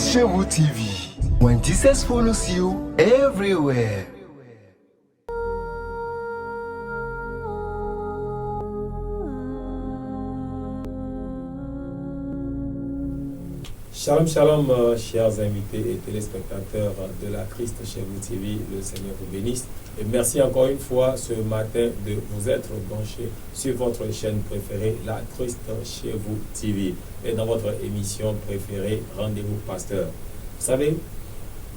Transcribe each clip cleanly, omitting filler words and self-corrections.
Shewu TV. When Jesus follows you everywhere. Shalom, shalom, chers invités et téléspectateurs de la Christ Shewu TV. Le Seigneur vous bénisse. Et merci encore une fois ce matin de vous être branchés sur votre chaîne préférée, la Christ Shewu TV. Et dans votre émission préférée, Rendez-vous Pasteur. Vous savez,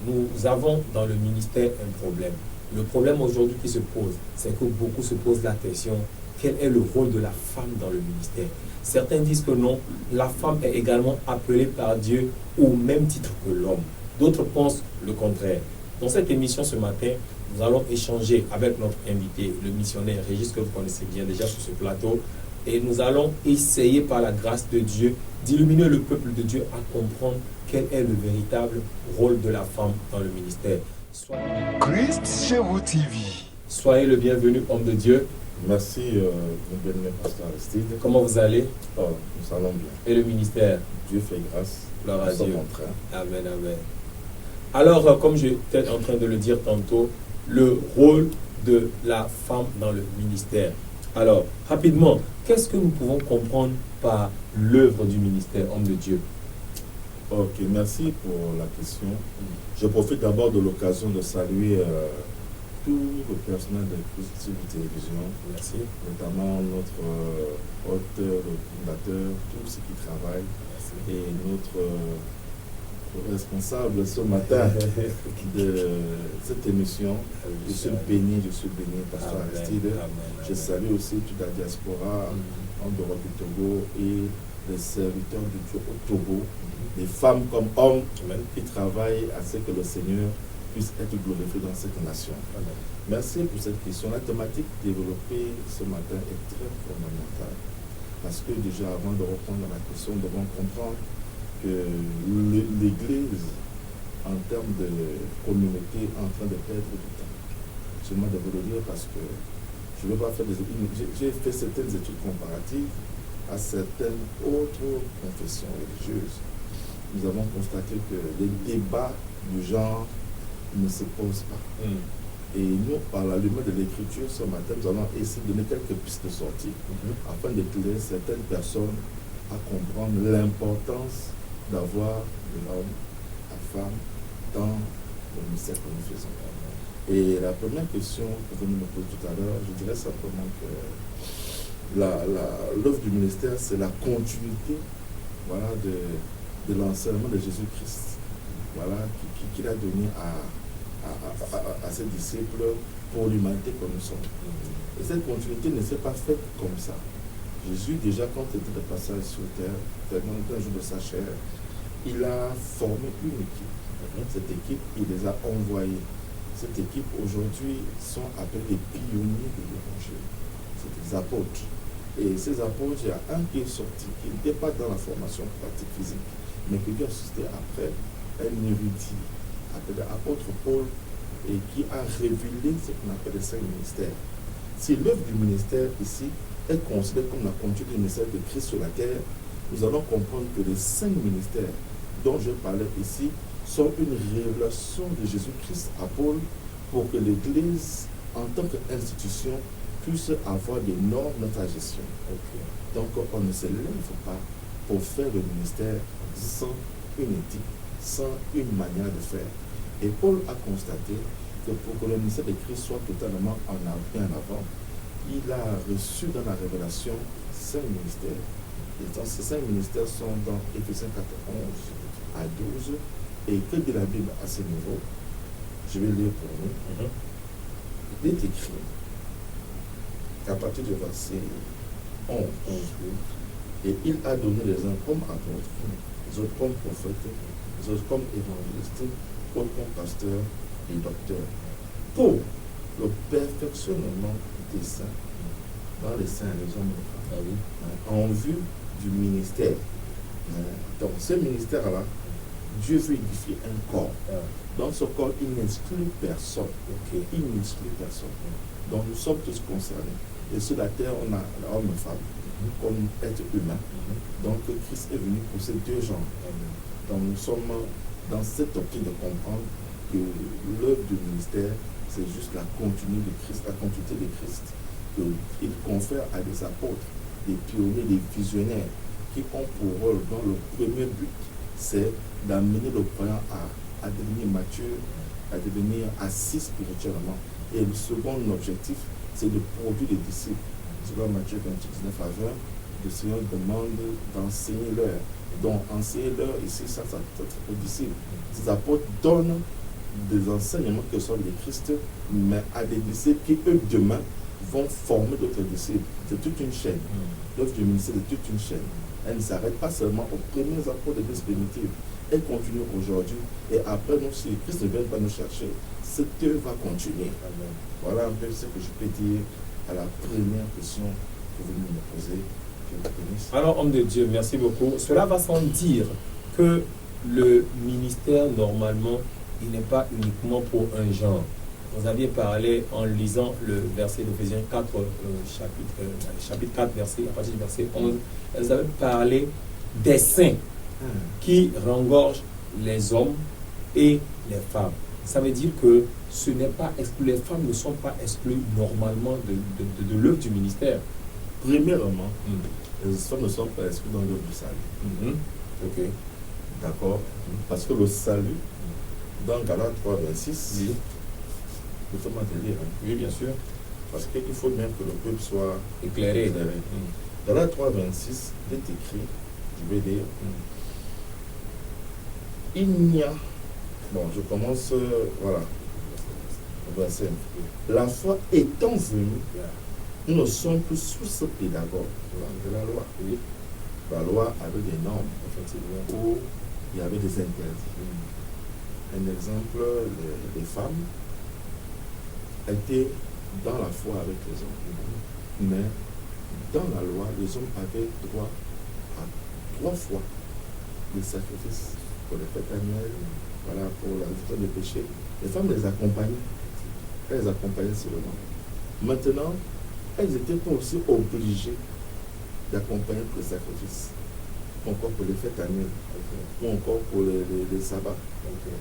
nous avons dans le ministère un problème. Le problème aujourd'hui qui se pose, c'est que beaucoup se posent la question, quel est le rôle de la femme dans le ministère? Certains disent que non, la femme est également appelée par Dieu au même titre que l'homme. D'autres pensent le contraire. Dans cette émission ce matin, nous allons échanger avec notre invité, le missionnaire Régis, que vous connaissez bien déjà sur ce plateau. Et nous allons essayer par la grâce de Dieu d'illuminer le peuple de Dieu à comprendre quel est le véritable rôle de la femme dans le ministère. Christ Shewu TV. Soyez le bienvenu, homme de Dieu. Merci, mon bien-aimé pasteur Aristide. Comment vous allez? Oh, nous allons bien. Et le ministère? Dieu fait grâce. Gloire à Nous sommes Dieu. en train. Amen, amen. Alors, comme j'étais en train de le dire tantôt, le rôle de la femme dans le ministère. Alors, rapidement, qu'est-ce que nous pouvons comprendre par l'œuvre du ministère, homme de Dieu? Ok, merci pour la question. Je profite d'abord de l'occasion de saluer tout le personnel de Christ Shewu Télévision. Merci. Notamment notre auteur, le fondateur, tous ceux qui travaillent. Merci. Et notre responsable ce matin de cette émission. Je suis béni, pasteur Amen, Aristide. amen, Je salue aussi toute la diaspora en dehors du Togo et les serviteurs de Dieu au Togo, des femmes comme hommes qui travaillent à ce que le Seigneur puisse être glorifié dans cette nation. Amen. Merci pour cette question. La thématique développée ce matin est très fondamentale. Parce que déjà, avant de reprendre la question, nous devons comprendre que l'Église, en termes de communauté, est en train de perdre du temps. Je demande de vous le dire parce que je ne veux pas faire des études. J'ai fait certaines études comparatives à certaines autres confessions religieuses. Nous avons constaté que les débats du genre ne se posent pas. Et nous, par la lumière de l'Écriture, ce matin, nous allons essayer de donner quelques pistes de sortie afin d'éclairer certaines personnes à comprendre l'importance d'avoir de l'homme, la femme dans le ministère que nous faisons. Et la première question que vous me posez tout à l'heure, je dirais simplement que l'œuvre du ministère, c'est la continuité, voilà, de l'enseignement de Jésus-Christ, voilà, qu'il a donné à ses disciples pour l'humanité que nous sommes. Et cette continuité ne s'est pas faite comme ça. Jésus, déjà, quand il était de passage sur terre, un jour de sa chair, il a formé une équipe. Cette équipe, il les a envoyés. Cette équipe, aujourd'hui, sont appelés les pionniers de l'évangile. C'est des apôtres. Et ces apôtres, il y a un qui est sorti, qui n'était pas dans la formation pratique physique, mais qui a suscité après un érudit, appelé apôtre Paul, et qui a révélé ce qu'on appelle les 5 ministères. Si l'œuvre du ministère ici est considérée comme la continuité du ministère de Christ sur la terre, nous allons comprendre que les 5 ministères dont je parlais ici sont une révélation de Jésus-Christ à Paul pour que l'Église, en tant qu'institution, puisse avoir des normes dans sa gestion. Donc on ne se lève pas pour faire le ministère sans une éthique, sans une manière de faire. Et Paul a constaté que pour que le ministère de Christ soit totalement bien en avant, il a reçu dans la révélation 5 ministères. Et dans ces 5 ministères sont dans Éphésiens 4, 11 à 12. Et que dit la Bible à ce niveau? Je vais lire pour nous. Il est écrit à partir du verset 11. Et il a donné les uns comme apôtres, les autres comme prophètes, les autres comme évangélistes, autres comme pasteurs et docteurs, pour le perfectionnement des saints dans les saints et les hommes de femmes, en vue du ministère. Donc ce ministère-là, Dieu veut édifier un corps. Dans ce corps, il n'exclut personne. Il n'exclut personne. Donc nous sommes tous concernés. Et sur la terre, on a l'homme et femme comme être humain. Donc Christ est venu pour ces deux genres. Donc nous sommes dans cette optique de comprendre que l'œuvre du ministère, c'est juste la continuité de Christ, la continuité de Christ, qu'il confère à des apôtres, des pionniers, des visionnaires, qui ont pour rôle, dans le premier but, c'est d'amener le croyant à devenir mature, à devenir assis spirituellement. Et le second objectif, c'est de produire des disciples. Selon Matthieu 28, 19 à 20, le Seigneur demande d'enseigner leur. Donc, enseigner leur, ici, ça aux disciples. Ces apôtres donnent des enseignements que sont les Christ, mais à des disciples qui, eux, demain, vont former d'autres disciples. C'est toute une chaîne. L'œuvre du ministère, c'est toute une chaîne. Elle ne s'arrête pas seulement aux premiers apôtres de l'Église primitive. Elle continue aujourd'hui. Et après, nous, si Christ ne vient pas nous chercher, cette œuvre va continuer. Amen. Voilà un peu ce que je peux dire à la première question que vous me posez. Alors, homme de Dieu, merci beaucoup. Cela va sans dire que le ministère, normalement, il n'est pas uniquement pour un genre. Vous aviez parlé en lisant le verset d'Éphésiens 4, chapitre 4, verset, à partir du verset 11, vous avez parlé des saints qui rengorgent les hommes et les femmes. Ça veut dire que ce n'est pas exclu, les femmes ne sont pas exclues normalement de l'œuvre du ministère. Premièrement, les femmes ne sont pas exclues dans l'œuvre du salut. Ok. D'accord. Parce que le salut, dans Galates 3, 26, nous sommes à te lire. Oui, bien sûr. Parce qu'il faut bien que le peuple soit éclairé. Galates 3, 26, il est écrit, je vais lire, il n'y a, bon, je commence, voilà, le verset. La foi étant venue, nous ne sommes plus sous ce pédagogue de la loi. Oui. La loi avait des normes, effectivement, où il y avait des interdits. Un exemple, les femmes étaient dans la foi avec les hommes. Mais dans la loi, les hommes avaient droit à 3 fois les sacrifices pour les fêtes annuelles, voilà, pour la rémission des péchés. Les femmes les accompagnaient. Elles les accompagnaient seulement. Maintenant, elles étaient pas aussi obligées d'accompagner pour les sacrifices, ou encore pour les fêtes annuelles, ou encore pour les sabbats.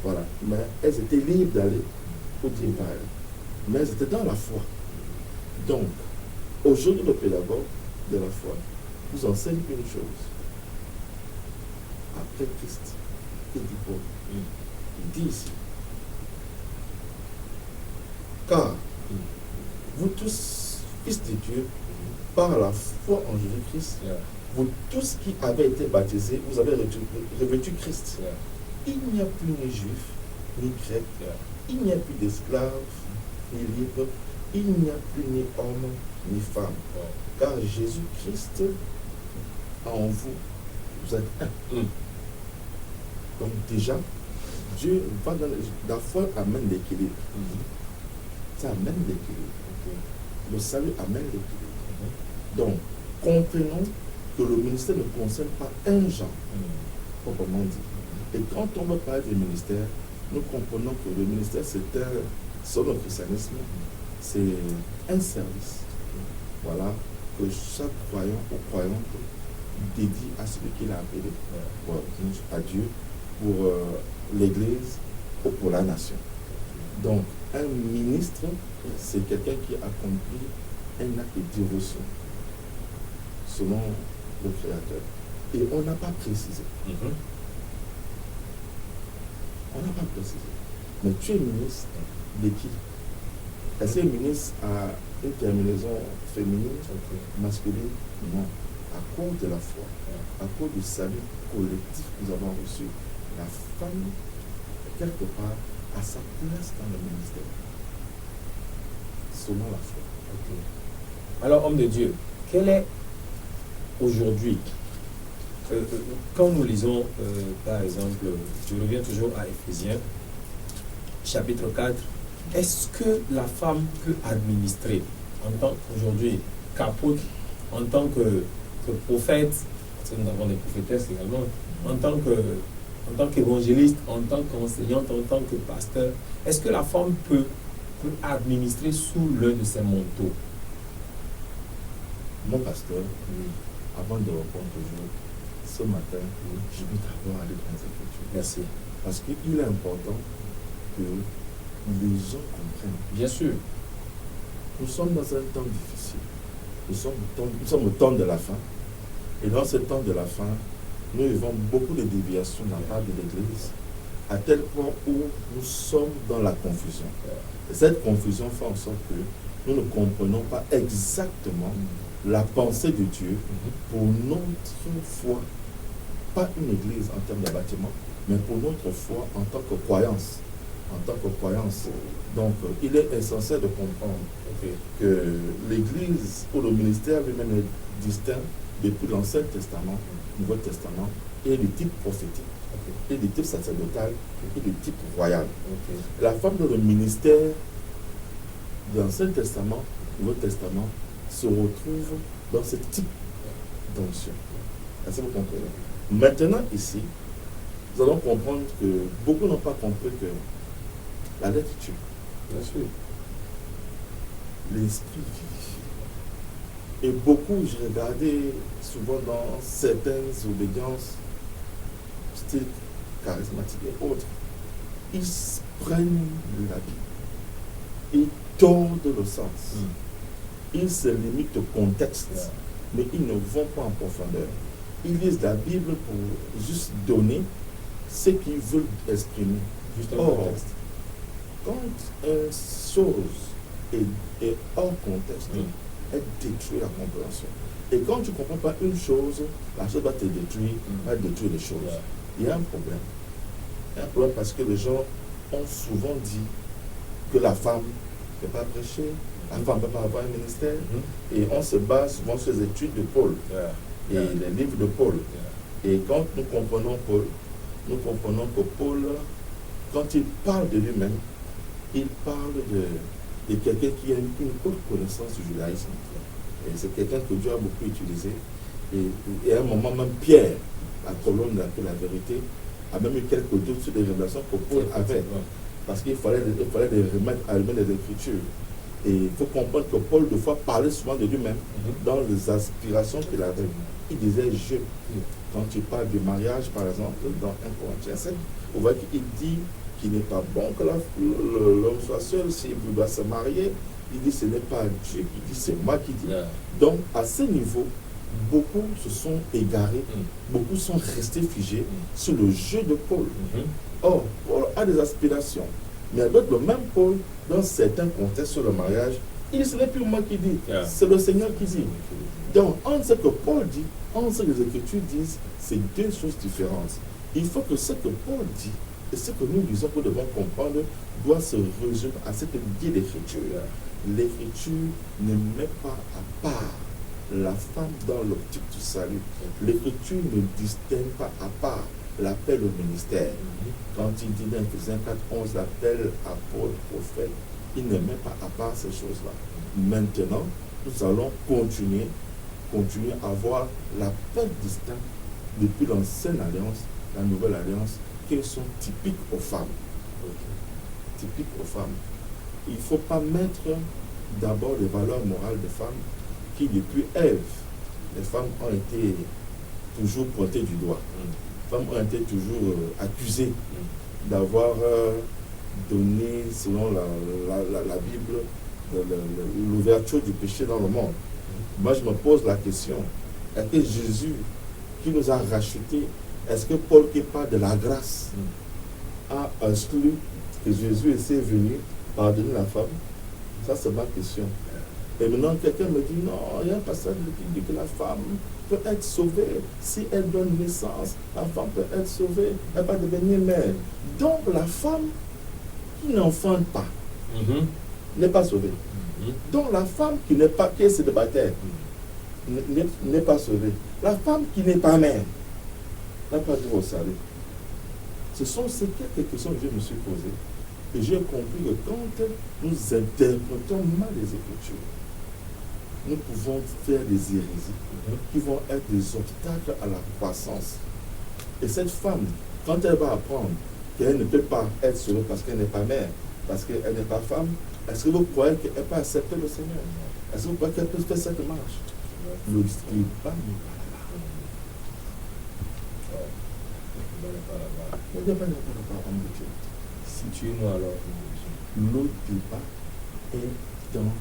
Voilà. Mais elles étaient libres d'aller au travail. Mais elles étaient dans la foi. Donc, aujourd'hui, le pédagogue de la foi vous enseigne une chose. Après Christ, il dit quoi? Il dit ici, car vous tous, fils de Dieu, par la foi en Jésus-Christ, vous tous qui avez été baptisés, vous avez revêtu Christ. Il n'y a plus ni juif, ni grec, il n'y a plus d'esclaves, ni libre, il n'y a plus ni homme, ni femme. Car Jésus-Christ, en vous, vous êtes un. Donc déjà, Dieu va dans la foi amène l'équilibre. Ça amène l'équilibre. Le salut amène l'équilibre. Donc, comprenons que le ministère ne concerne pas un genre, proprement dit. Et quand on va parler du ministère, nous comprenons que le ministère, selon le christianisme, c'est un service. Voilà, que chaque croyant ou croyante dédie à celui qu'il a appelé, à Dieu, pour l'Église ou pour la nation. Donc, un ministre, c'est quelqu'un qui accomplit un acte de dévotion selon le Créateur. Et on n'a pas précisé. On n'a pas précisé. Mais tu es ministre de qui? Est-ce que le ministre a une terminaison féminine, masculine? Non. À cause de la foi, à cause du salut collectif que nous avons reçu, la femme, quelque part, a sa place dans le ministère. Selon la foi. Alors, homme de Dieu, quel est aujourd'hui, quand nous lisons, par exemple, je reviens toujours à Éphésiens, chapitre 4, est-ce que la femme peut administrer en tant qu'aujourd'hui qu'apôtre, en tant que prophète, parce que nous avons des prophétesses également, en tant qu'évangéliste, en tant qu'enseignante, en tant que pasteur, est-ce que la femme peut administrer sous l'un de ses manteaux? Mon pasteur, avant de répondre toujours, ce matin, je vais d'abord aller dans les Écritures. Merci. Parce qu'il est important que les gens comprennent. Bien sûr. Nous sommes dans un temps difficile. Nous sommes au temps de la fin. Et dans ce temps de la fin, nous vivons beaucoup de déviations de la part de l'Église, à tel point où nous sommes dans la confusion. Et cette confusion fait en sorte que nous ne comprenons pas exactement la pensée de Dieu pour notre foi. Pas une église en termes de bâtiment, mais pour notre foi en tant que croyance. En tant que croyance. Donc, il est essentiel de comprendre que l'église ou le ministère lui-même est distinct depuis l'Ancien Testament, Nouveau Testament, et du type prophétique, et du type sacerdotal, et du type royal. La femme dans le ministère de l'Ancien Testament, Nouveau Testament, se retrouve dans ce type d'onction. Est-ce que vous comprenez? Maintenant, ici, nous allons comprendre que beaucoup n'ont pas compris que la lettre tue. Bien sûr. L'esprit vivifie. Et beaucoup, j'ai regardé souvent dans certaines obédiences, style charismatique et autres, ils prennent la Bible, ils tordent le sens. Ils se limitent au contexte, mais ils ne vont pas en profondeur. Ils lisent la Bible pour juste donner ce qu'ils veulent exprimer. Juste Or, contexte. quand une chose est hors contexte, elle détruit la compréhension. Et quand tu ne comprends pas une chose, la chose va te détruire, va détruire les choses. Il y a un problème. Il y a un problème parce que les gens ont souvent dit que la femme ne peut pas prêcher, la femme ne peut pas avoir un ministère, et on se base souvent sur les études de Paul et les livres de Paul. Et quand nous comprenons Paul, nous comprenons que Paul, quand il parle de lui-même, il parle de quelqu'un qui a une haute connaissance du judaïsme. Et c'est quelqu'un que Dieu a beaucoup utilisé. Et à un moment, même Pierre, la colonne de la vérité, a même eu quelques doutes sur les révélations que Paul avait. Parce qu'il fallait les remettre à lui-même les Écritures. Et il faut comprendre que Paul, de fois, parlait souvent de lui-même dans les aspirations qu'il avait. Il disait je. Quand tu parles du mariage, par exemple, dans 1 Corinthiens 7, on voit qu'il dit qu'il n'est pas bon que l'homme soit seul s'il doit se marier. Il dit ce n'est pas Dieu qui dit, c'est moi qui dis. Donc, à ce niveau, beaucoup se sont égarés, beaucoup sont restés figés sur le jeu de Paul. Or, Paul a des aspirations. Mais avec le même Paul, dans certains contextes sur le mariage, il dit ce n'est plus moi qui dis, c'est le Seigneur qui dit. Donc, entre ce que Paul dit, entre ce que les Écritures disent, c'est deux choses différentes. Il faut que ce que Paul dit et ce que nous disons, que nous devons comprendre, doit se résumer à ce que dit l'Écriture. L'Écriture ne met pas à part la femme dans l'optique du salut. L'Écriture ne distingue pas à part l'appel au ministère. Quand il dit dans Ephésiens 4:11 l'appel apôtre, prophète, il ne met pas à part ces choses-là. Maintenant, nous allons continuer à voir l'appel distinct depuis l'ancienne alliance, la nouvelle alliance, qui sont typiques aux femmes. Typiques aux femmes. Il ne faut pas mettre d'abord les valeurs morales des femmes qui, depuis Ève, les femmes ont été toujours pointées du doigt. Les femmes ont été toujours accusées d'avoir donné, selon la Bible, l'ouverture du péché dans le monde. Moi, je me pose la question, est-ce que Jésus, qui nous a rachetés, est-ce que Paul qui parle de la grâce a exclu que Jésus est venu pardonner la femme? Ça, c'est ma question. Et maintenant, quelqu'un me dit, non, il y a un passage qui dit que la femme peut être sauvée. Si elle donne naissance, la femme peut être sauvée, elle va devenir mère. Donc, la femme qui n'enfante pas n'est pas sauvée. Donc, la femme qui n'est pas, qui est célibataire, n'est pas sauvée. La femme qui n'est pas mère n'a pas droit au salut. Ce sont ces quelques questions que je me suis posées. Et j'ai compris que quand nous interprétons mal les Écritures, nous pouvons faire des hérésies qui vont être des obstacles à la croissance. Et cette femme, quand elle va apprendre qu'elle ne peut pas être sauvée parce qu'elle n'est pas mère, parce qu'elle n'est pas femme, est-ce que vous croyez qu'elle peut accepter le Seigneur? Est-ce que vous croyez qu'elle peut faire cette marche? Le débat n'est pas là. Mon débat n'est pas là-bas, homme de Dieu. Situez-nous alors. Le débat est dans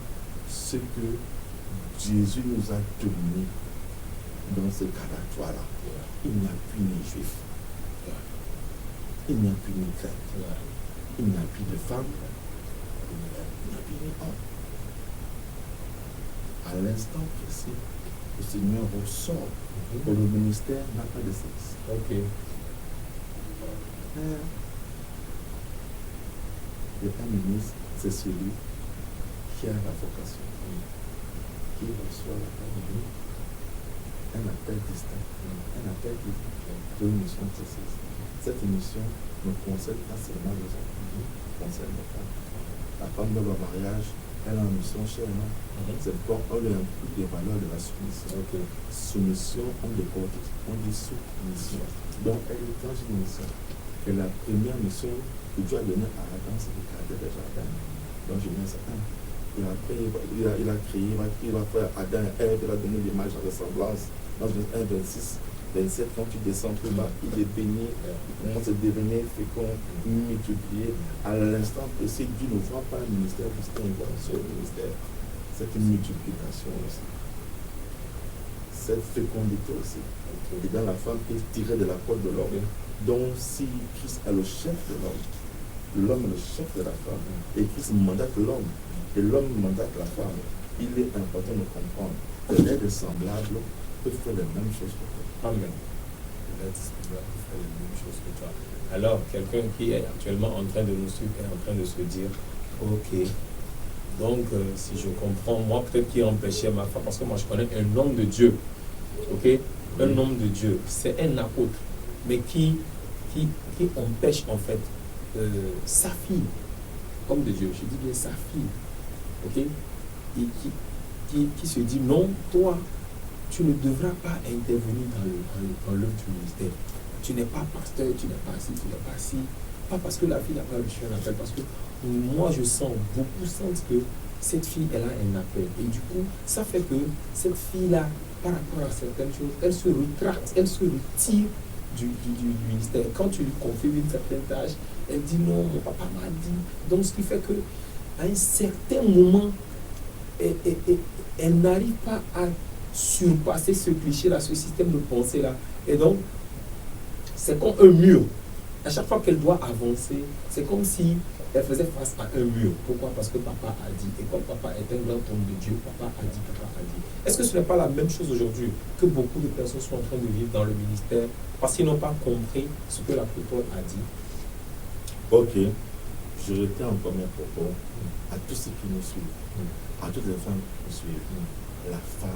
ce que Jésus nous a donné dans ce cadre-là. Il n'y a plus ni juif, il n'y a plus ni grec, il n'y a plus de femmes, il n'y a plus ni homme. À l'instant précis, le Seigneur ressort pour le ministère n'a pas de sexe. Ok. Le Premier ministre, c'est celui qui a la vocation, qui reçoit la parole, un appel distinct, un appel d'une mission précise. Cette mission ne concerne pas seulement les hommes, concerne les femmes. La femme de leur mariage, elle a une mission chez un homme. C'est pourquoi on lui implique les valeurs de la soumission. Soumission, on déporte, on dit soumission. Donc elle est dans une mission. Et la première mission que Dieu a donnée à Adam, c'est de garder le jardin. Donc je mets ça. Et après, il a créé, il va faire Adam et Ève, il a donné l'image de ressemblance. Dans Genèse 1, 26, 27, quand tu descends plus bas, il est béni, il commence à devenir fécond, multiplié. À l'instant précis, Dieu ne voit pas un ministère distinct, il voit un seul ministère. C'est une multiplication aussi. Cette fécondité aussi. Et dans la femme qui est tirée de la côte de l'homme. Donc si Christ est le chef de l'homme est le chef de la femme, et Christ mandate l'homme, et l'homme mandate la femme, il est important de comprendre que l'aide semblable peut faire les mêmes choses que toi. Amen. L'aide semblable peut faire les mêmes choses que toi. Alors, quelqu'un qui est actuellement en train de nous suivre est en train de se dire, ok, donc si je comprends, moi peut-être qui empêchait ma femme, parce que moi je connais un homme de Dieu, ok, un homme de Dieu, c'est un apôtre, mais qui empêche en fait sa fille, homme de Dieu, je dis bien sa fille, ok, et qui se dit non, toi, tu ne devras pas intervenir dans l'œuvre du ministère. Tu n'es pas pasteur, tu n'es pas ci, tu n'es pas ci. Pas parce que la fille n'a pas reçu un appel, parce que moi je sens, beaucoup sentent que cette fille, elle a un appel. Et du coup, ça fait que cette fille-là, par rapport à certaines choses, elle se rétracte, elle se retire du ministère. Quand tu lui confies une certaine tâche, elle dit non, mon papa m'a dit. Donc ce qui fait que à un certain moment, elle n'arrive pas à surpasser ce cliché-là, ce système de pensée-là. Et donc, c'est comme un mur. À chaque fois qu'elle doit avancer, c'est comme si elle faisait face à un mur. Pourquoi? Parce que papa a dit. Et comme papa est un grand homme de Dieu, papa a dit, papa a dit. Est-ce que ce n'est pas la même chose aujourd'hui que beaucoup de personnes sont en train de vivre dans le ministère parce qu'ils n'ont pas compris ce que l'apôtre a dit? Ok, je retiens en premier propos à tous ceux qui nous suivent, à toutes les femmes qui nous suivent. La femme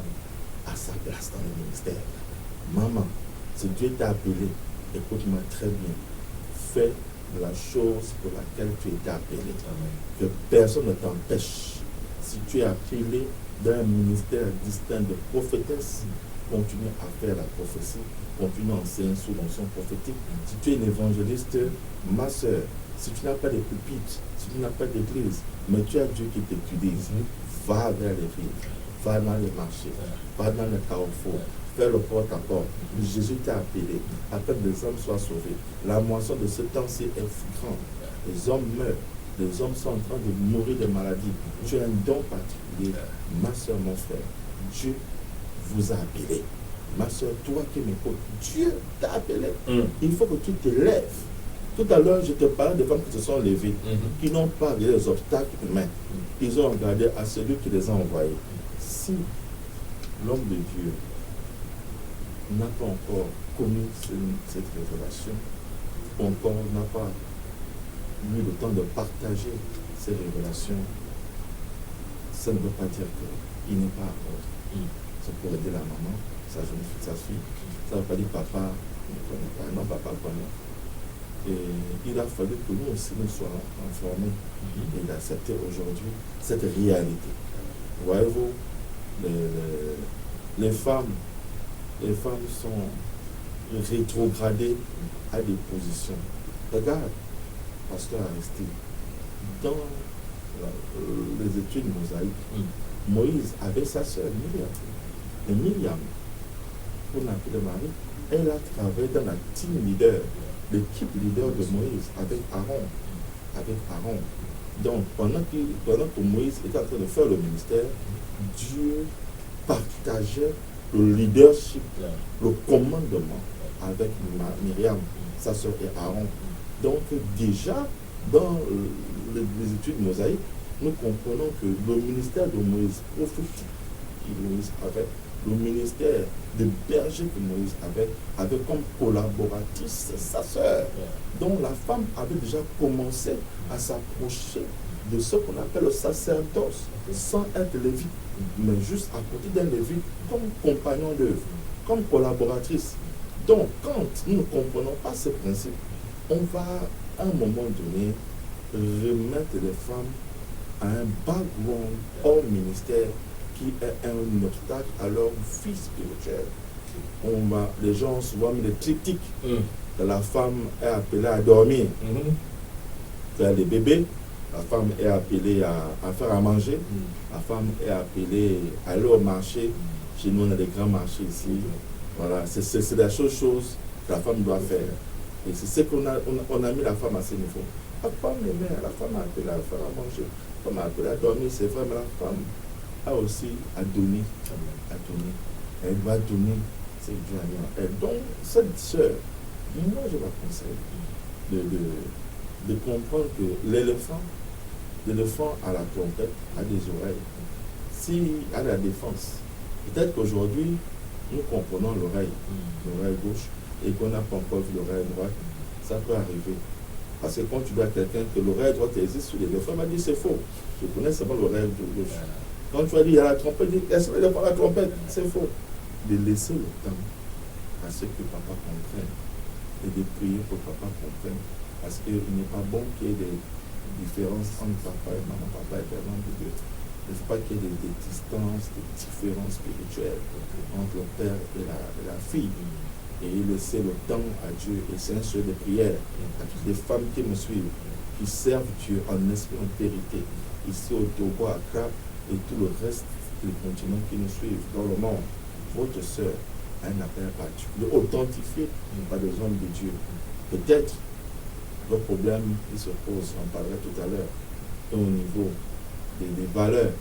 a sa place dans le ministère. Maman, si Dieu t'a appelé, écoute-moi très bien. Fais la chose pour laquelle tu étais appelé. Que personne ne t'empêche. Si tu es appelé dans un ministère distinct de prophétesse, continue à faire la prophétie, continue à enseigner sous l'onction prophétique. Si tu es une évangéliste, ma soeur, si tu n'as pas de pupitre, si tu n'as pas d'église, mais tu as Dieu qui t'utilise, va vers les villes, va dans les marchés, va dans les carrefours, fais le porte-à-porte. Jésus t'a appelé, afin que les hommes soient sauvés. La moisson de ce temps-ci est grande. Les hommes meurent, les hommes sont en train de mourir de maladies. Tu as un don particulier. Ma soeur, mon frère, Dieu vous a appelé. Ma soeur, toi qui m'écoutes, Dieu t'a appelé. Il faut que tu te lèves. Tout à l'heure, je te parlais de femmes qui se sont levées, qui n'ont pas regardé les obstacles humains. Ils ont regardé à celui qui les a envoyés. Si l'homme de Dieu n'a pas encore connu cette révélation, encore n'a pas eu le temps de partager ces révélations, ça ne veut pas dire qu'il n'est pas apôtre. Ça peut aider la maman, sa jeune fille, sa fille. Ça ne veut pas dire papa ne connaît pas. Non, papa connaît. Et il a fallu que nous aussi nous soyons informés et d'accepter aujourd'hui cette réalité. Voyez-vous, les femmes sont rétrogradées à des positions. Regarde, pasteur Aristide, dans les études mosaïques, Moïse avait sa sœur Myriam. Et Myriam, pour l'appeler Marie, elle a travaillé dans la team leader l'équipe leader de Moïse avec Aaron. Donc, pendant que Moïse était en train de faire le ministère, Dieu partageait le leadership, le commandement avec Myriam, sa sœur, et Aaron. Donc, déjà, dans les études mosaïques, nous comprenons que le ministère de Moïse prophétique que Moïse avait, le ministère de berger que Moïse avait comme collaboratrice sa sœur. Donc la femme avait déjà commencé à s'approcher de ce qu'on appelle le sacerdoce, sans être lévite, mais juste à côté d'un lévite, comme compagnon d'œuvre, comme collaboratrice. Donc quand nous ne comprenons pas ce principe, on va à un moment donné remettre les femmes à un background hors ministère qui est un obstacle à leur vie spirituelle. Les gens ont souvent mis des critiques. La femme est appelée à dormir, faire des bébés. La femme est appelée à faire à manger. La femme est appelée à aller au marché. Chez nous, on a des grands marchés ici. Voilà, c'est la chose que la femme doit faire. Et c'est ce qu'on a mis la femme à ce niveau. La femme la femme est appelée à faire à manger. La femme est appelée à dormir, c'est vrai, mais la femme a aussi à donner. Elle doit donner ses biens. Et donc, cette sœur, moi je la conseille de comprendre que l'éléphant à la trompette a des oreilles. S'il a la défense, peut-être qu'aujourd'hui, nous comprenons l'oreille gauche, et qu'on n'a pas encore vu l'oreille droite, ça peut arriver. Parce que quand tu dis à quelqu'un que l'oreille droite existe sur l'éléphant, il va dire c'est faux. Je connais seulement l'oreille gauche. Quand tu as dit il y a la trompette, il dit est-ce qu'il n'y a pas la trompette? C'est faux. De laisser le temps à ce que papa comprenne et de prier pour que papa comprenne. Parce qu'il n'est pas bon qu'il y ait des différences entre papa et maman. Papa est vraiment de Dieu. Il ne faut pas qu'il y ait des distances, des différences spirituelles entre le père et la fille. Et laisser le temps à Dieu. Et c'est un sujet de prière à toutes les femmes qui me suivent, qui servent Dieu en esprit, en vérité, ici au Togo, à Accra, et tout le reste des continents qui nous suivent dans le monde. Votre sœur a un appel particulier, authentifié par des hommes de Dieu. Peut-être le problème qui se pose, on parlera tout à l'heure, au niveau des valeurs.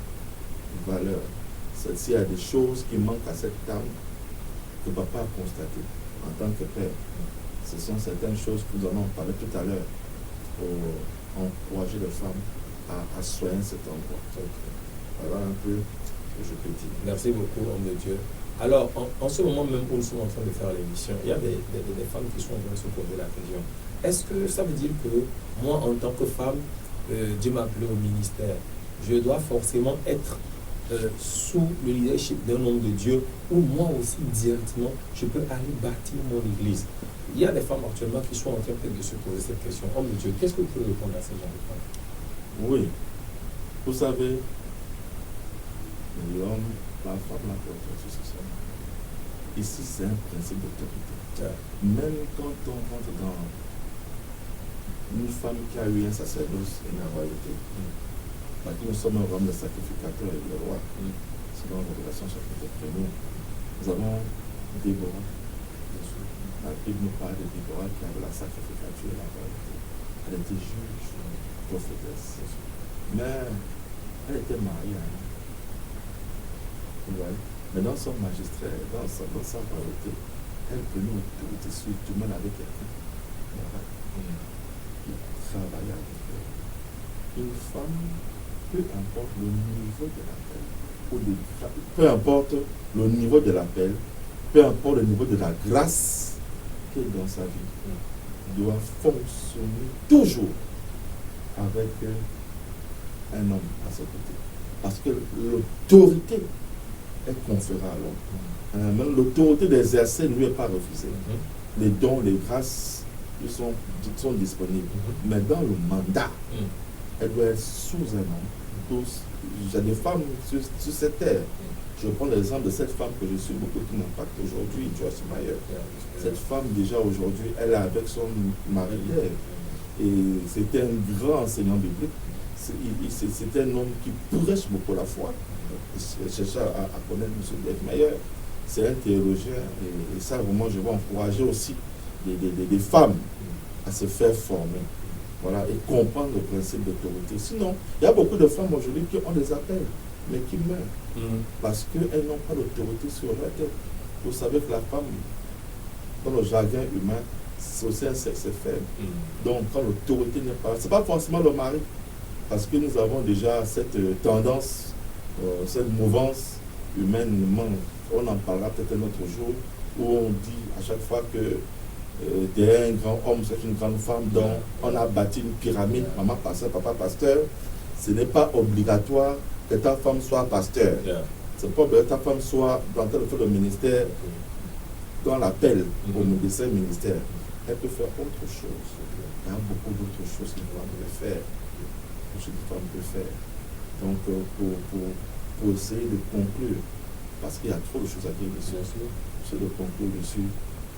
S'il y a des choses qui manquent à cette dame que papa a constatées en tant que père, ce sont certaines choses que nous allons parler tout à l'heure pour encourager les femmes à soigner cet endroit. Voilà un peu ce que je peux dire. Merci beaucoup, homme de Dieu. Alors, en ce moment même où nous sommes en train de faire l'émission, il y a des femmes qui sont en train de se poser la question. Est-ce que ça veut dire que moi, en tant que femme, Dieu m'a appelé au ministère, je dois forcément être sous le leadership d'un homme de Dieu, ou moi aussi directement, je peux aller bâtir mon église? Il y a des femmes actuellement qui sont en train peut-être de se poser cette question. Homme de Dieu, qu'est-ce que vous pouvez répondre à ces gens de femmes? Oui. Vous savez, l'homme, la femme, la porte, c'est ça. Ici, c'est un principe d'autorité. Même quand on rentre dans une femme qui a eu un sacerdoce et une royauté, parce que nous sommes un royaume de sacrificateur et de roi, selon la révélation chapitre 1, nous avons Déborah. La Bible nous parle de Déborah qui avait la sacrificature et la royauté. Elle était juge, prophétesse. Mais elle était mariée à un homme. Vous voyez? Mais dans son magistère, dans sa royauté, elle prenait autorité sur tout le monde avec quelqu'un. Qui travaillait avec elle. Une femme, peu importe le niveau de l'appel, peu importe le niveau de l'appel, peu importe le niveau de la grâce qu'elle est dans sa vie, doit fonctionner toujours avec un homme à ses côtés. Parce que l'autorité est conférée à l'homme. Même l'autorité d'exercer ne lui est pas refusée. Les dons, les grâces, ils sont disponibles. Mais dans le mandat, elle doit être sous un homme. J'ai des femmes sur cette terre. Je prends l'exemple de cette femme que je suis beaucoup qui m'impacte aujourd'hui, Joyce Meyer. Cette femme, déjà aujourd'hui, elle est avec son mari hier. Et c'était un grand enseignant biblique. C'était un homme qui prêche beaucoup la foi. Je cherchais à connaître M. Joyce Meyer. C'est un théologien. Et ça, vraiment, je vais encourager aussi des femmes se faire former. Voilà, et comprendre le principe d'autorité. Sinon, il y a beaucoup de femmes aujourd'hui qui ont des appels, mais qui meurent parce qu'elles n'ont pas d'autorité sur leur tête. Vous savez que la femme, dans le jargon humain, c'est aussi un sexe faible. Donc, quand l'autorité n'est pas... Ce n'est pas forcément le mari, parce que nous avons déjà cette tendance, cette mouvance humaine. On en parlera peut-être un autre jour, où on dit à chaque fois que derrière un grand homme, c'est une grande femme, dont on a bâti une pyramide, maman pasteur, papa pasteur. Ce n'est pas obligatoire que ta femme soit pasteur. C'est pas obligatoire que ta femme soit dans tel ou tel ministère, dans l'appel au médecin ministère. Elle peut faire autre chose. Il y a beaucoup d'autres choses qu'une femme peut faire. Donc, pour essayer de conclure, parce qu'il y a trop de choses à dire dessus, j'essaie de conclure dessus.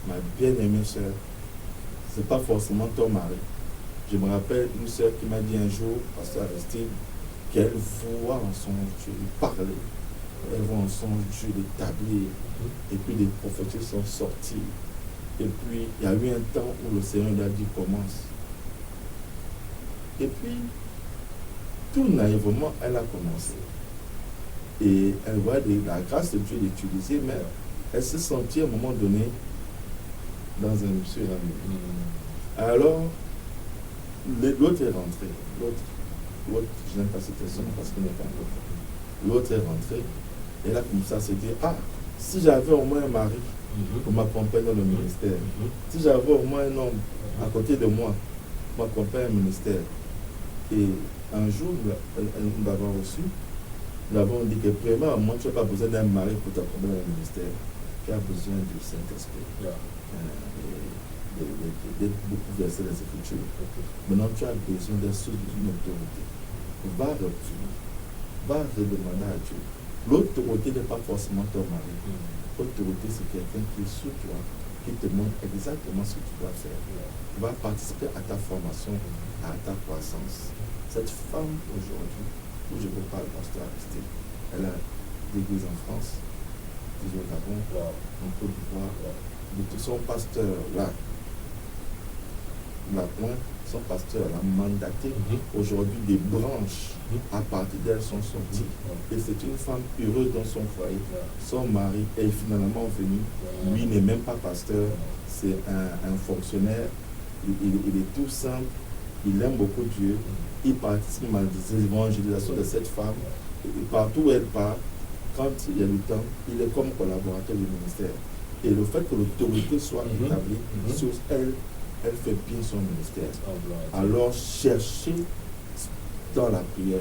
Ma bien-aimée sœur, ce n'est pas forcément ton mari. Je me rappelle une sœur qui m'a dit un jour, pasteur Aristide, qu'elle voit en son Dieu lui parler, elle voit en son Dieu l'établir, et puis des prophéties sont sorties. Et puis, il y a eu un temps où le Seigneur lui a dit commence. Et puis, tout naïvement, elle a commencé. Et elle voit la grâce de Dieu l'utiliser, mais elle s'est sentie à un moment donné dans un monsieur et la Alors, l'autre est rentré. L'autre, je n'aime pas cette personne parce qu'il n'est pas l'autre. L'autre est rentré. Et là, comme ça, s'est dit, ah, si j'avais au moins un mari pour m'accompagner dans le ministère, si j'avais au moins un homme à côté de moi pour m'accompagner au ministère. Et un jour, nous l'avons reçu, nous avons dit que premièrement, tu n'as pas besoin d'un mari pour t'accompagner dans le ministère, tu as besoin du Saint-Esprit. D'être beaucoup versé dans les Écritures. Maintenant, tu as besoin d'un source d'une autorité. Va reprier, va redemander à Dieu. L'autorité n'est pas forcément ton mari. L'autorité, c'est quelqu'un qui est sous toi, qui te montre exactement ce que tu dois faire. Va participer à ta formation, à ta croissance. Cette femme aujourd'hui, où je vous parle, pasteur Aristide, elle a des églises en France, des au Gabon, en Côte d'Ivoire, son pasteur là, son pasteur l'a mandaté. Aujourd'hui, des branches à partir d'elle sont sorties. Et c'est une femme heureuse dans son foyer. Son mari est finalement venu. Lui n'est même pas pasteur, c'est un fonctionnaire. Il est tout simple. Il aime beaucoup Dieu. Il participe à l'évangélisation de cette femme. Et partout où elle part, quand il y a du temps, il est comme collaborateur du ministère. Et le fait que l'autorité soit établie sur elle, elle fait bien son ministère. Alors cherchez dans la prière,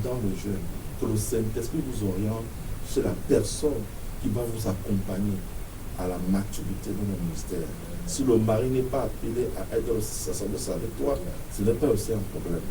dans le jeûne, que le Saint-Esprit vous oriente chez la personne qui va vous accompagner à la maturité dans le ministère. Si le mari n'est pas appelé à être au sacerdoce avec toi, ce n'est pas aussi un problème.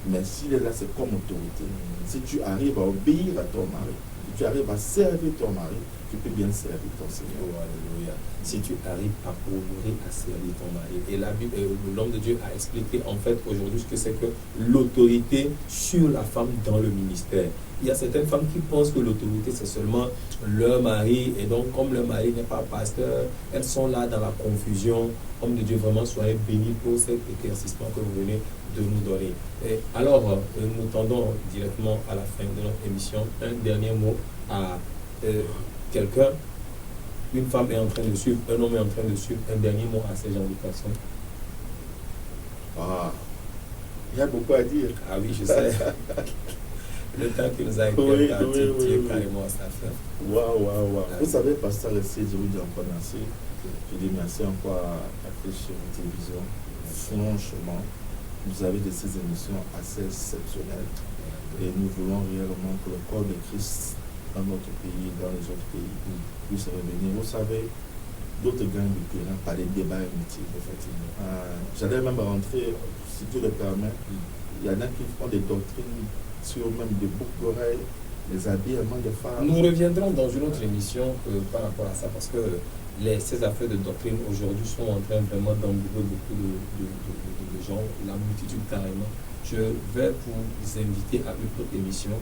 Mais s'il est là, c'est comme autorité. Si tu arrives à obéir à ton mari, si tu arrives à servir ton mari, tu peux bien servir ton Seigneur. Oh, alléluia. Si tu arrives à honorer, à servir ton mari. Et la Bible, l'homme de Dieu a expliqué en fait aujourd'hui ce que c'est que l'autorité sur la femme dans le ministère. Il y a certaines femmes qui pensent que l'autorité c'est seulement leur mari, et donc comme leur mari n'est pas pasteur, elles sont là dans la confusion. Homme de Dieu, vraiment soyez bénis pour cet éclaircissement que vous venez de nous donner. Et alors, nous tendons directement à la fin de notre émission. Un dernier mot à quelqu'un. Une femme est en train de suivre, un homme est en train de suivre. Un dernier mot à ces gens de personnes. Ah, il y a beaucoup à dire. Ah oui, je sais. Le temps qui nous a été imparti, carrément ça fait. Waouh. Vous savez, pasteur Aristide, je vous dis encore merci. Je dis merci encore à Christian Télévision. Franchement, vous avez de ces émissions assez exceptionnelles. Et nous voulons réellement que le corps de Christ dans notre pays, dans les autres pays, puisse revenir. Vous savez, d'autres gagnent du terrain par les débats inutiles, effectivement. J'allais même rentrer, si Dieu le permet, il y en a qui font des doctrines sur même des boucles d'oreilles, les habillements de femmes. Nous reviendrons dans une autre émission par rapport à ça, parce que ces affaires de doctrine aujourd'hui sont en train vraiment d'embourber beaucoup de gens, la multitude carrément. Je vais vous inviter à une autre émission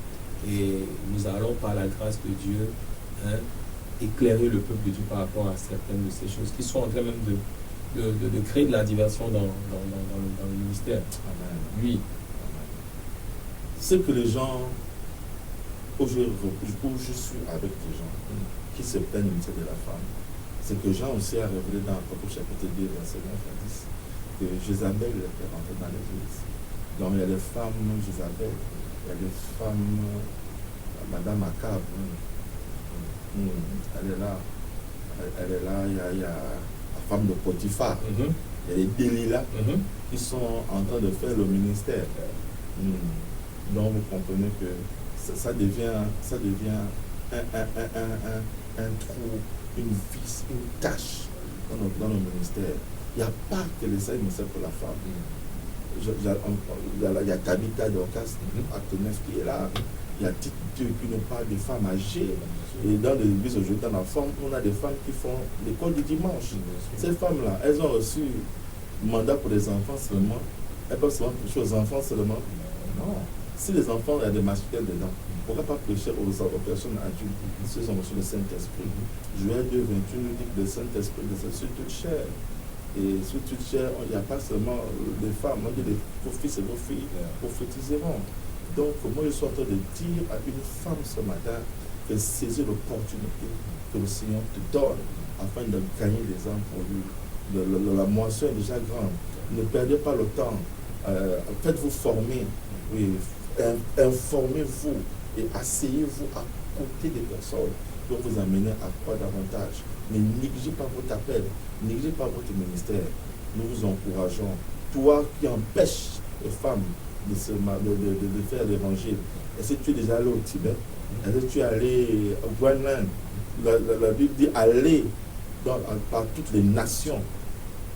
et nous allons, par la grâce de Dieu, éclairer le peuple de Dieu par rapport à certaines de ces choses qui sont en train même de créer de la diversion dans le ministère. Amen. Oui. Ce que les gens, où je suis avec les gens qui se plaignent du ministère de la femme, c'est que Jean aussi a révélé dans Apocalypse chapitre 2, verset 9 à 10, que Jézabel était rentrée dans l'église. Donc il y a des femmes Jézabel, il y a des femmes Madame Akab, elle est là, il y a la femme de Potiphar, il y a les Delilah qui sont en train de faire le ministère. Donc vous comprenez que ça devient un trou, une vis, une tâche dans le ministère. Il n'y a pas que les saints ministère pour la femme. Il y a Tabitha Dorcas, acte 9 qui est là. Il y a Tite 2 qui nous parle des femmes âgées. Et dans l'église aujourd'hui, dans la forme, on a des femmes qui font l'école du dimanche. Ces femmes-là, elles ont reçu mandat pour les enfants seulement. Elles peuvent seulement prêcher aux enfants seulement. Non. Si les enfants, il y a des masculins dedans, pourquoi pas prêcher aux personnes adultes? Ceux qui ont reçu le Saint-Esprit. Joël 2, 28 nous dit que le Saint-Esprit est sur toute chair. Et sur toute chair, il n'y a pas seulement des femmes, on dit vos fils et vos filles prophétiseront. Donc, moi, je suis en train de dire à une femme ce matin que saisis l'opportunité que le Seigneur te donne afin de gagner des âmes pour lui. La moisson est déjà grande. Ne perdez pas le temps. Faites-vous former. Oui, informez-vous et asseyez-vous à côté des personnes pour vous amener à quoi davantage. Ne négligez pas votre appel, ne négligez pas votre ministère. Nous vous encourageons. Toi qui empêches les femmes de faire l'évangile, est-ce que tu es déjà allé au Tibet? Est-ce que tu es allé au Groenland? La Bible dit aller par toutes les nations.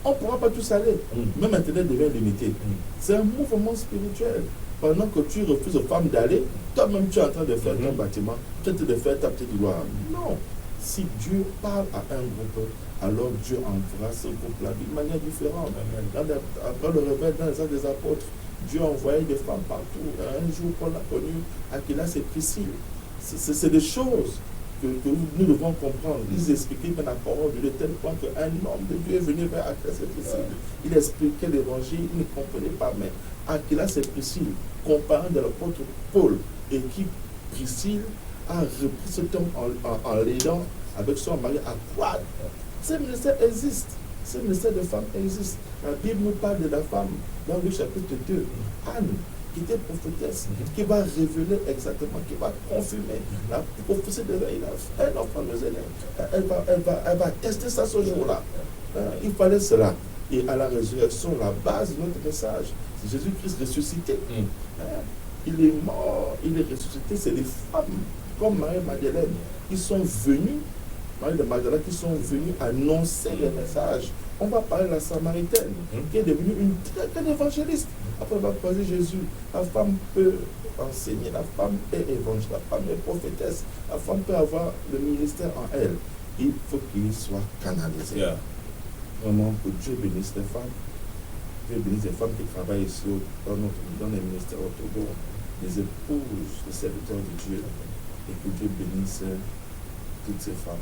On ne pourra pas tous aller. Même Internet devient limité. C'est un mouvement spirituel. Pendant que tu refuses aux femmes d'aller, toi-même tu es en train de faire ton bâtiment, peut-être de faire ta petite gloire. Non. Si Dieu parle à un groupe, alors Dieu enverra ce groupe-là d'une manière différente. Après le réveil dans les actes des apôtres, Dieu a envoyé des femmes partout. Un jour, Paul a connu Aquilas et Priscille. C'est des choses que nous devons comprendre. Ils expliquaient bien la parole de Dieu, tel point qu'un homme de Dieu est venu vers Aquilas et Priscille. Il expliquait l'évangile, il ne comprenait pas, mais Aquilas et Priscille, comparant de l'apôtre Paul, et qui Priscille a repris cet homme en l'aidant avec son mari à croire. Ce ministère existe. Ce ministère de femmes existe. La Bible nous parle de la femme dans le chapitre 2. Anne, qui était prophétesse, qui va révéler exactement, qui va confirmer la prophétie de un enfant de Zélé. Elle va tester ça ce jour-là. Il fallait cela. Et à la résurrection, la base de notre message, c'est Jésus-Christ ressuscité. Il est mort, il est ressuscité. C'est des femmes comme Marie-Madeleine qui sont venues, Marie de Magdala, qui sont venues annoncer le message. On va parler de la Samaritaine, qui est devenue une très grande évangéliste. Après, on va croiser Jésus. La femme peut enseigner, la femme est évangéliste, la femme est prophétesse, la femme peut avoir le ministère en elle. Il faut qu'il soit canalisé. Yeah. Vraiment, que Dieu bénisse les femmes. Dieu bénisse les femmes qui travaillent ici dans les ministères au Togo, les épouses, les serviteurs de Dieu. Et que Dieu bénisse toutes ces femmes.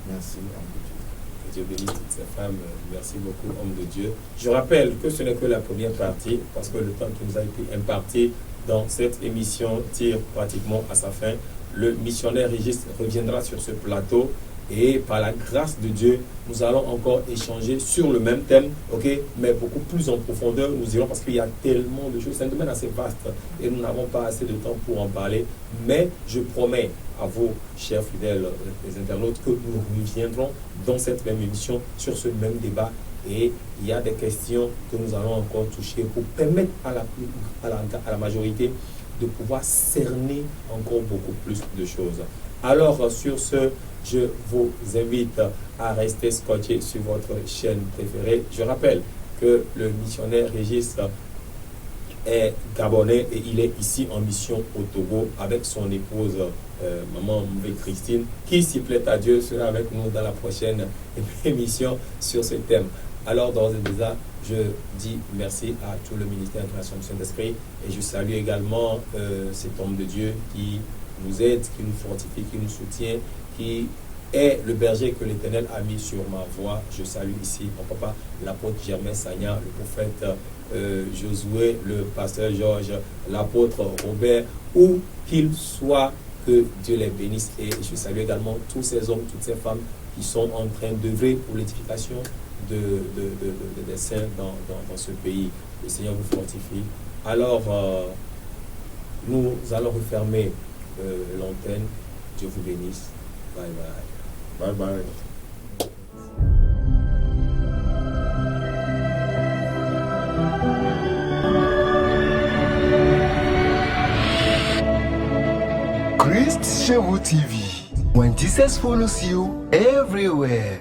Merci, homme de Dieu. Que Dieu bénisse toutes ces femmes. Merci beaucoup, homme de Dieu. Je rappelle que ce n'est que la première partie, parce que le temps qui nous a été imparti dans cette émission tire pratiquement à sa fin. Le missionnaire Régis reviendra sur ce plateau. Et par la grâce de Dieu, nous allons encore échanger sur le même thème, ok, mais beaucoup plus en profondeur. Nous irons parce qu'il y a tellement de choses. C'est un domaine assez vaste et nous n'avons pas assez de temps pour en parler. Mais je promets à vous, chers fidèles les internautes, que nous reviendrons dans cette même émission sur ce même débat. Et il y a des questions que nous allons encore toucher pour permettre à la majorité de pouvoir cerner encore beaucoup plus de choses. Alors, sur ce, je vous invite à rester scotché sur votre chaîne préférée. Je rappelle que le missionnaire Régis est gabonais et il est ici en mission au Togo avec son épouse, maman Mouvé Christine, qui, s'y plaît à Dieu, sera avec nous dans la prochaine émission sur ce thème. Alors, d'ores et déjà, je dis merci à tout le ministère de la Création du Saint-Esprit et je salue également cet homme de Dieu qui nous aide, qui nous fortifie, qui nous soutient, qui est le berger que l'Éternel a mis sur ma voie. Je salue ici mon papa, l'apôtre Germain Sagna, le prophète Josué, le pasteur Georges, l'apôtre Robert, où qu'ils soient, que Dieu les bénisse. Et je salue également tous ces hommes, toutes ces femmes qui sont en train d'œuvrer pour l'édification des saints dans ce pays. Le Seigneur vous fortifie. Alors, nous allons refermer l'antenne. Dieu vous bénisse. Bye bye. Bye bye. Christ chez vous TV. When Jesus follows you everywhere.